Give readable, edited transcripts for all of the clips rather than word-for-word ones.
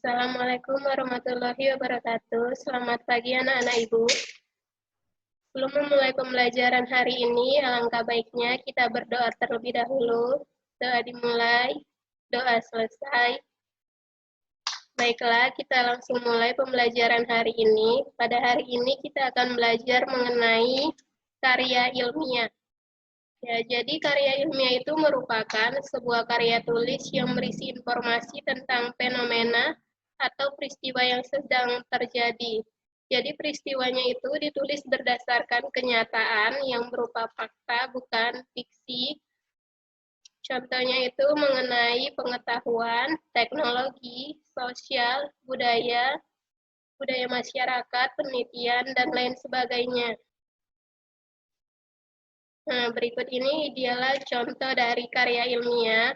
Assalamualaikum warahmatullahi wabarakatuh. Selamat pagi anak-anak Ibu. Sebelum memulai pembelajaran hari ini, alangkah baiknya kita berdoa terlebih dahulu. Doa dimulai, doa selesai. Baiklah, kita langsung mulai pembelajaran hari ini. Pada hari ini kita akan belajar mengenai karya ilmiah. Ya, jadi karya ilmiah itu merupakan sebuah karya tulis yang berisi informasi tentang fenomena atau peristiwa yang sedang terjadi. Jadi peristiwanya itu ditulis berdasarkan kenyataan yang berupa fakta, bukan fiksi. Contohnya itu mengenai pengetahuan, teknologi, sosial, budaya masyarakat, penelitian, dan lain sebagainya. Nah, berikut ini ialah contoh dari karya ilmiah.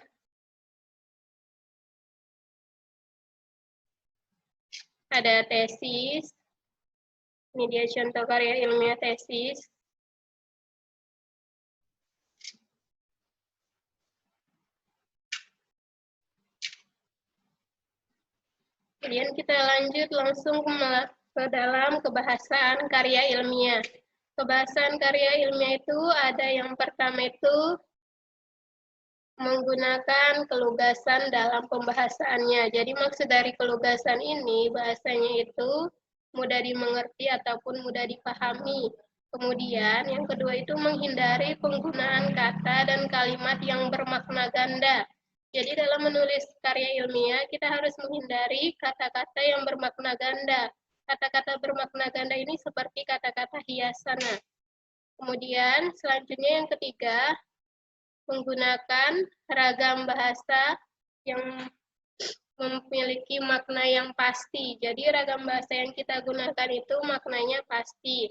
Ada tesis. Ini dia contoh karya ilmiah tesis. Kemudian kita lanjut langsung ke dalam kebahasan karya ilmiah. Kebahasan karya ilmiah itu ada yang pertama itu menggunakan kelugasan dalam pembahasannya. Jadi maksud dari kelugasan ini, bahasanya itu mudah dimengerti ataupun mudah dipahami. Kemudian yang kedua itu menghindari penggunaan kata dan kalimat yang bermakna ganda. Jadi dalam menulis karya ilmiah, kita harus menghindari kata-kata yang bermakna ganda. Kata-kata bermakna ganda ini seperti kata-kata hiasan. Kemudian selanjutnya yang ketiga, menggunakan ragam bahasa yang memiliki makna yang pasti. Jadi ragam bahasa yang kita gunakan itu maknanya pasti.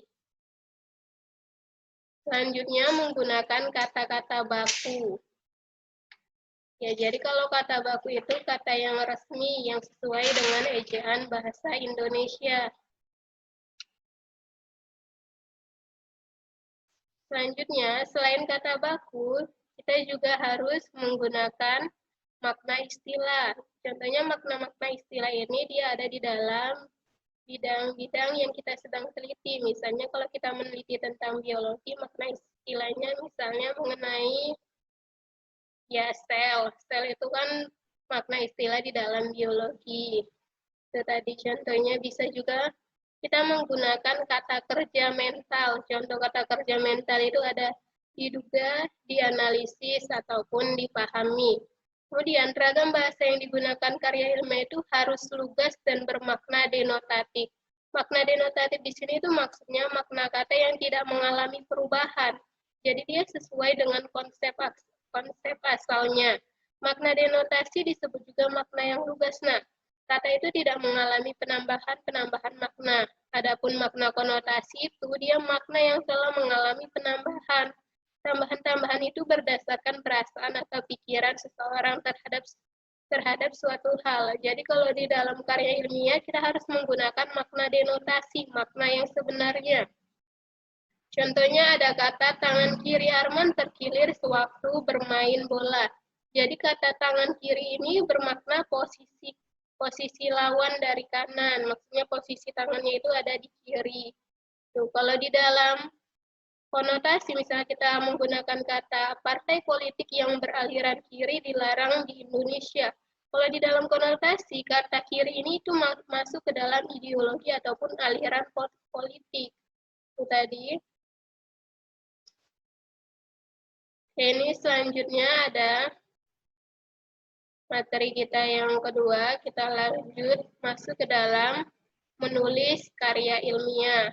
Selanjutnya menggunakan kata-kata baku. Ya, jadi kalau kata baku itu kata yang resmi yang sesuai dengan ejaan bahasa Indonesia. Selanjutnya, selain kata baku, kita juga harus menggunakan makna istilah. Contohnya makna-makna istilah ini dia ada di dalam bidang-bidang yang kita sedang teliti. Misalnya kalau kita meneliti tentang biologi, makna istilahnya misalnya mengenai ya sel. Sel itu kan makna istilah di dalam biologi. Itu tadi contohnya bisa juga kita menggunakan kata kerja mental. Contoh kata kerja mental itu ada diduga, dianalisis, ataupun dipahami. Kemudian ragam bahasa yang digunakan karya ilmiah itu harus lugas dan bermakna denotatif. Makna denotatif di sini itu maksudnya makna kata yang tidak mengalami perubahan. Jadi dia sesuai dengan konsep asalnya. Makna denotasi disebut juga makna yang lugas. Nah, kata itu tidak mengalami penambahan makna. Adapun makna konotasi itu dia makna yang telah mengalami penambahan. Tambahan-tambahan itu berdasarkan perasaan atau pikiran seseorang terhadap suatu hal. Jadi kalau di dalam karya ilmiah kita harus menggunakan makna denotasi, makna yang sebenarnya. Contohnya ada kata tangan kiri Arman terkilir sewaktu bermain bola. Jadi kata tangan kiri ini bermakna posisi lawan dari kanan. Maksudnya posisi tangannya itu ada di kiri. Tuh, kalau di dalam konotasi, misalnya kita menggunakan kata partai politik yang beraliran kiri dilarang di Indonesia. Kalau di dalam konotasi, kata kiri ini itu masuk ke dalam ideologi ataupun aliran politik. Itu tadi. Ini selanjutnya ada materi kita yang kedua. Kita lanjut masuk ke dalam menulis karya ilmiah.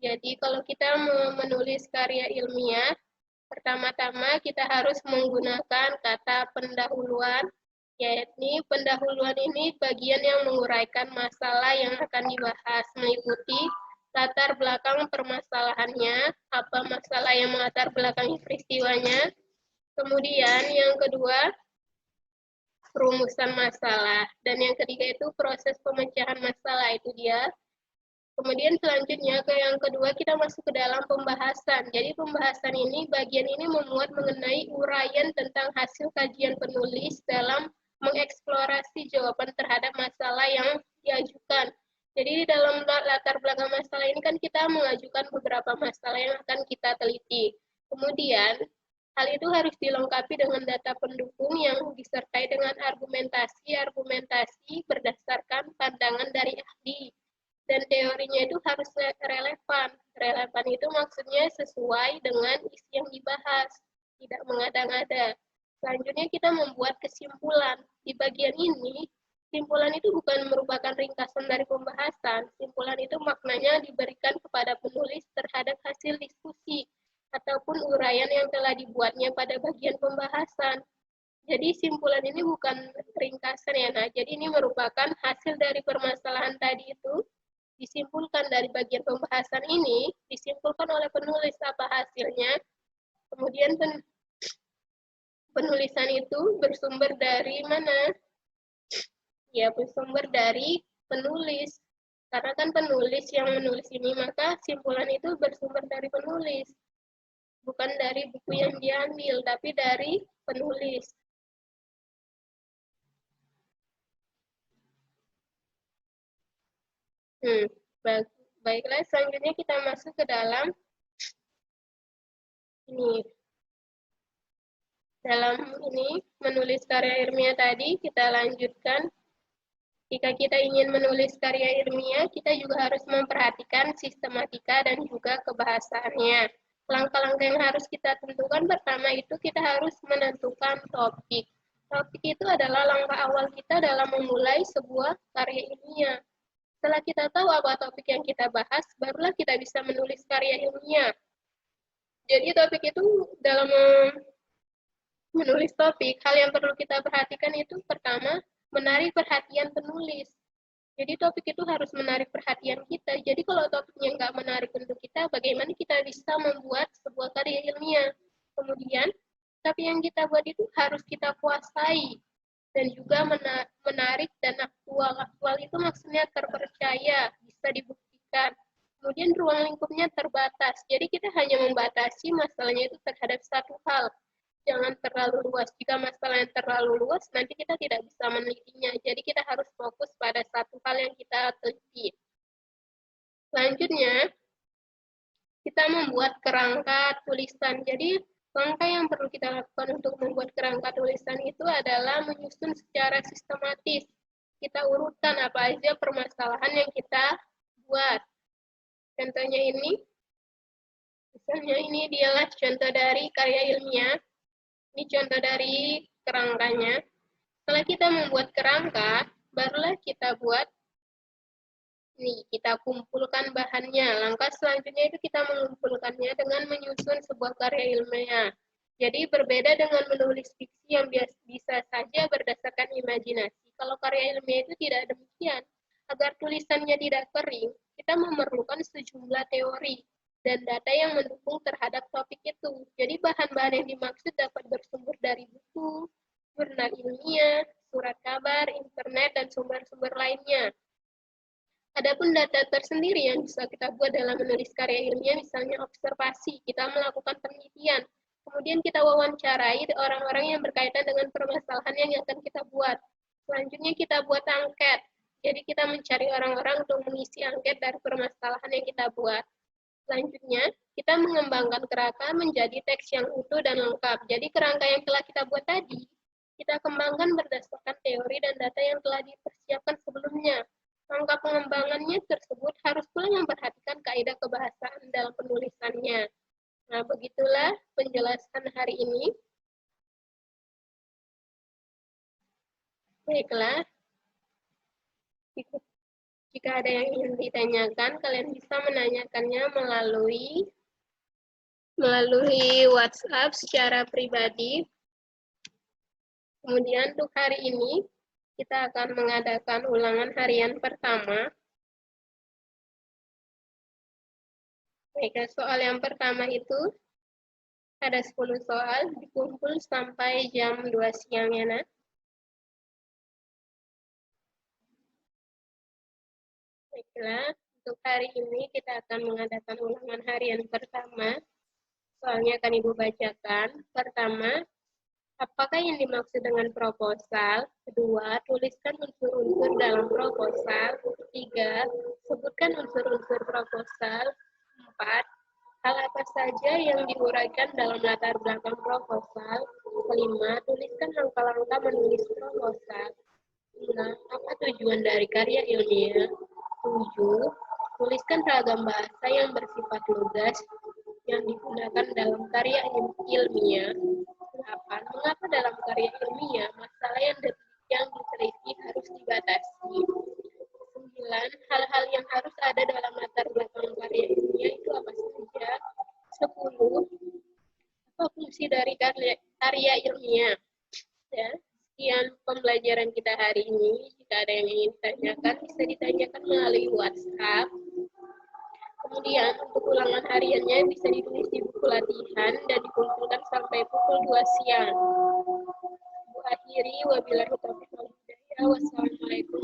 Jadi kalau kita menulis karya ilmiah, pertama-tama kita harus menggunakan kata pendahuluan, yaitu pendahuluan ini bagian yang menguraikan masalah yang akan dibahas, meliputi latar belakang permasalahannya, apa masalah yang melatar belakangi peristiwanya. Kemudian yang kedua, perumusan masalah. Dan yang ketiga itu proses pemecahan masalah, itu dia. Kemudian selanjutnya ke yang kedua kita masuk ke dalam pembahasan. Jadi pembahasan ini, bagian ini memuat mengenai uraian tentang hasil kajian penulis dalam mengeksplorasi jawaban terhadap masalah yang diajukan. Jadi dalam latar belakang masalah ini kan kita mengajukan beberapa masalah yang akan kita teliti. Kemudian, hal itu harus dilengkapi dengan data pendukung yang disertai dengan argumentasi berdasarkan pandangan dari ahli. Dan teorinya itu harus relevan. Relevan itu maksudnya sesuai dengan isi yang dibahas, tidak mengada-ngada. Selanjutnya kita membuat kesimpulan. Di bagian ini, kesimpulan itu bukan merupakan ringkasan dari pembahasan. Kesimpulan itu maknanya diberikan kepada penulis terhadap hasil diskusi ataupun uraian yang telah dibuatnya pada bagian pembahasan. Jadi simpulan ini bukan ringkasan ya, nah. Jadi ini merupakan hasil dari permasalahan tadi itu, disimpulkan dari bagian pembahasan ini, disimpulkan oleh penulis apa hasilnya, kemudian penulisan itu bersumber dari mana? Ya, bersumber dari penulis. Karena kan penulis yang menulis ini, maka simpulan itu bersumber dari penulis. Bukan dari buku yang diambil, tapi dari penulis. Baiklah, selanjutnya kita masuk ke dalam ini. Dalam ini, menulis karya ilmiah tadi, kita lanjutkan. Jika kita ingin menulis karya ilmiah, kita juga harus memperhatikan sistematika dan juga kebahasaannya. Langkah-langkah yang harus kita tentukan pertama itu kita harus menentukan topik. Topik itu adalah langkah awal kita dalam memulai sebuah karya ilmiah. Setelah kita tahu apa topik yang kita bahas, barulah kita bisa menulis karya ilmiah. Jadi topik itu dalam menulis topik, hal yang perlu kita perhatikan itu pertama, menarik perhatian penulis. Jadi topik itu harus menarik perhatian kita. Jadi kalau topiknya nggak menarik untuk kita, bagaimana kita bisa membuat sebuah karya ilmiah? Kemudian, topik yang kita buat itu harus kita kuasai dan juga menarik dan aktual. Aktual itu maksudnya terpercaya, bisa dibuktikan. Kemudian ruang lingkupnya terbatas. Jadi kita hanya membatasi masalahnya itu terhadap satu hal. Jangan terlalu luas. Jika masalah yang terlalu luas, nanti kita tidak bisa menelitinya. Jadi kita harus fokus pada satu hal yang kita teliti. Selanjutnya, kita membuat kerangka tulisan. Jadi langkah yang perlu kita lakukan untuk membuat kerangka tulisan itu adalah menyusun secara sistematis. Kita urutkan apa aja permasalahan yang kita buat. Contohnya ini, misalnya ini dialah contoh dari karya ilmiah. Ini contoh dari kerangkanya. Setelah kita membuat kerangka, barulah kita buat, nih, kita kumpulkan bahannya. Langkah selanjutnya itu kita mengumpulkannya dengan menyusun sebuah karya ilmiah. Jadi berbeda dengan menulis fiksi yang bisa saja berdasarkan imajinasi. Kalau karya ilmiah itu tidak demikian. Agar tulisannya tidak kering, kita memerlukan sejumlah teori dan data yang mendukung terhadap topik itu. Jadi bahan-bahan yang dimaksud dapat bersumber dari buku, jurnal ilmiah, surat kabar, internet, dan sumber-sumber lainnya. Adapun data tersendiri yang bisa kita buat dalam menulis karya ilmiah, misalnya observasi, kita melakukan penelitian, kemudian kita wawancarai orang-orang yang berkaitan dengan permasalahan yang akan kita buat. Selanjutnya kita buat angket, jadi kita mencari orang-orang untuk mengisi angket dari permasalahan yang kita buat. Selanjutnya, kita mengembangkan kerangka menjadi teks yang utuh dan lengkap. Jadi kerangka yang telah kita buat tadi, kita kembangkan berdasarkan teori dan data yang telah dipersiapkan sebelumnya. Langkah pengembangannya tersebut harus pula memperhatikan kaidah kebahasaan dalam penulisannya. Nah, begitulah penjelasan hari ini. Baiklah, jika ada yang ingin ditanyakan, kalian bisa menanyakannya melalui WhatsApp secara pribadi. Kemudian untuk hari ini, kita akan mengadakan ulangan harian pertama. Baik, soal yang pertama itu ada 10 soal, dikumpul sampai jam 2 siang ya, Nak. Baiklah, untuk hari ini kita akan mengadakan ulangan harian pertama. Soalnya akan Ibu bacakan. Pertama, Apakah yang dimaksud dengan proposal? Kedua, tuliskan unsur-unsur dalam proposal. Tiga, sebutkan unsur-unsur proposal. Empat, hal apa saja yang diuraikan dalam latar belakang proposal. Kelima, tuliskan langkah-langkah menulis proposal. Enam, apa tujuan dari karya ilmiah? Tujuh, tuliskan ragam bahasa yang bersifat lugas yang digunakan dalam karya ilmiah. 8. Mengapa dalam karya ilmiah masalah yang diteliti harus dibatasi? 9. Hal-hal yang harus ada dalam latar belakang karya ilmiah itu apa saja? 10. Apa fungsi dari karya ilmiah? Ya. Sekian pembelajaran kita hari ini. Jika ada yang ingin ditanyakan, bisa ditanyakan melalui WhatsApp. Kemudian, untuk ulangan hariannya bisa ditulis di buku latihan dan dikumpulkan sampai pukul 2 siang. Akhiri, wabillahi taufiq wal hidayah. Wassalamualaikum